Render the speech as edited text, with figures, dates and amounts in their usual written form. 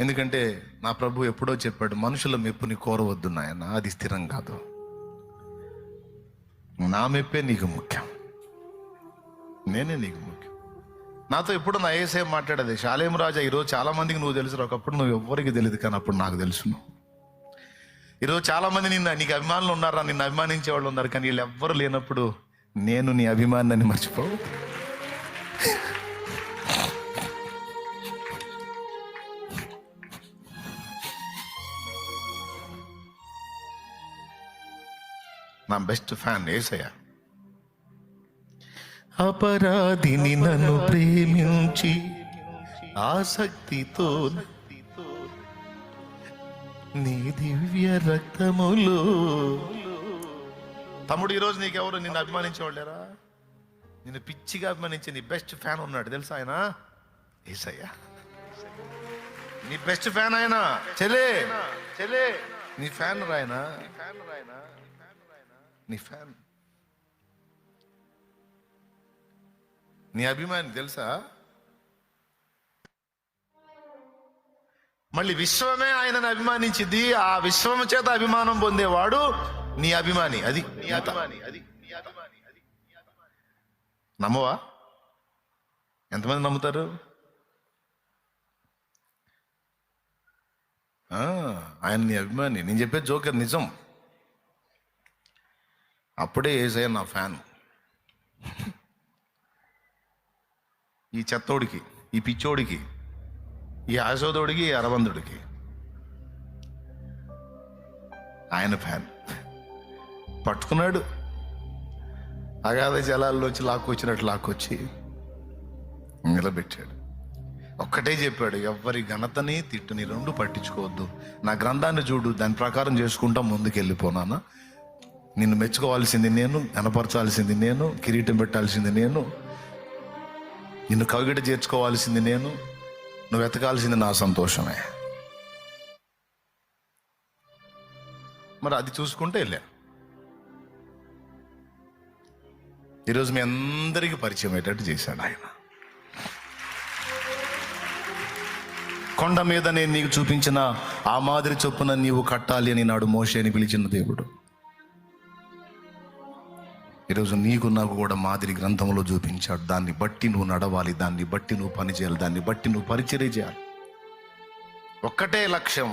ఎందుకంటే నా ప్రభు ఎప్పుడో చెప్పాడు, మనుషుల మెప్పుని కోరవద్దు నాయన, అది స్థిరం కాదు. నా మెప్పే నీకు ముఖ్యం, నేనే నీకు ముఖ్యం. నాతో ఎప్పుడు నా యేసయ్య మాట్లాడేది, షాలేం రాజా ఈరోజు చాలా మందికి నువ్వు తెలుసు, ఒకప్పుడు నువ్వు ఎవ్వరికి తెలియదు, కానీ అప్పుడు నాకు తెలుసు. ఈరోజు చాలా మంది నీకు అభిమానులు ఉన్నారా, నిన్ను అభిమానించే వాళ్ళు ఉన్నారు, కానీ వీళ్ళు ఎవ్వరు లేనప్పుడు నేను నీ అభిమానాన్ని మర్చిపోవు. నా బెస్ట్ ఫ్యాన్ యేసయ్య. అపరాధిని నన్ను ప్రేమించి ఆసక్తితో నీ దివ్య రక్తములో. తమ్ముడు, ఈరోజు నీకెవరు నిన్ను అభిమానించేవాళ్ళేరా? నిన్ను పిచ్చిగా అభిమానించే నీ బెస్ట్ ఫ్యాన్ ఉన్నాడు తెలుసా, ఆయన యేసయ్య. నీ బెస్ట్ ఫ్యాన్ ఆయన. చెలే నీ ఫ్యాన్ రాయన, నీ ఫ్యాన్, నీ అభిమాని తెలుసా. మళ్ళీ విశ్వమే ఆయనను అభిమానించింది, ఆ విశ్వము చేత అభిమానం పొందేవాడు నీ అభిమాని. అది నీ అభిమాని. నమ్మవా? ఎంతమంది నమ్ముతారు? ఆయన నీ అభిమాని. నేను చెప్పే జోకర్ నిజం. అప్పుడే యేసయ్య నా ఫ్యాన్. ఈ చెత్తోడికి, ఈ పిచ్చోడికి, ఈ ఆశోదోడికి, ఈ అరవందుడికి ఆయన ఫ్యాన్. పట్టుకున్నాడు, అగాధ జలాల్లోంచి లాక్కొచ్చినట్టు లాక్కొచ్చి నిలబెట్టాడు. ఒక్కటే చెప్పాడు, ఎవ్వరి ఘనతని తిట్టుని రెండు పట్టించుకోవద్దు, నా గ్రంథాన్ని చూడు, దాని ప్రకారం చేసుకుంటా ముందుకు వెళ్ళిపోనానా. నిన్ను మెచ్చుకోవాల్సింది నేను, కనపరచాల్సింది నేను, కిరీటం పెట్టాల్సింది నేను, నిన్ను కవిగిట చేర్చుకోవాల్సింది నేను, నువ్వు వెతకాల్సింది నా సంతోషమే. మరి అది చూసుకుంటే వెళ్ళా. ఈరోజు మీ అందరికీ పరిచయం అయ్యేటట్టు చేశాడు ఆయన. కొండ మీద నేను నీకు చూపించిన ఆ మాదిరి చొప్పున నీవు కట్టాలి అని నాడు మోషేని పిలిచిన దేవుడు ఈరోజు నీకు నాకు కూడా మాదిరి గ్రంథంలో చూపించాడు. దాన్ని బట్టి నువ్వు నడవాలి, దాన్ని బట్టి నువ్వు పని చేయాలి, దాన్ని బట్టి నువ్వు పరిచర్య చేయాలి. ఒక్కటే లక్ష్యం.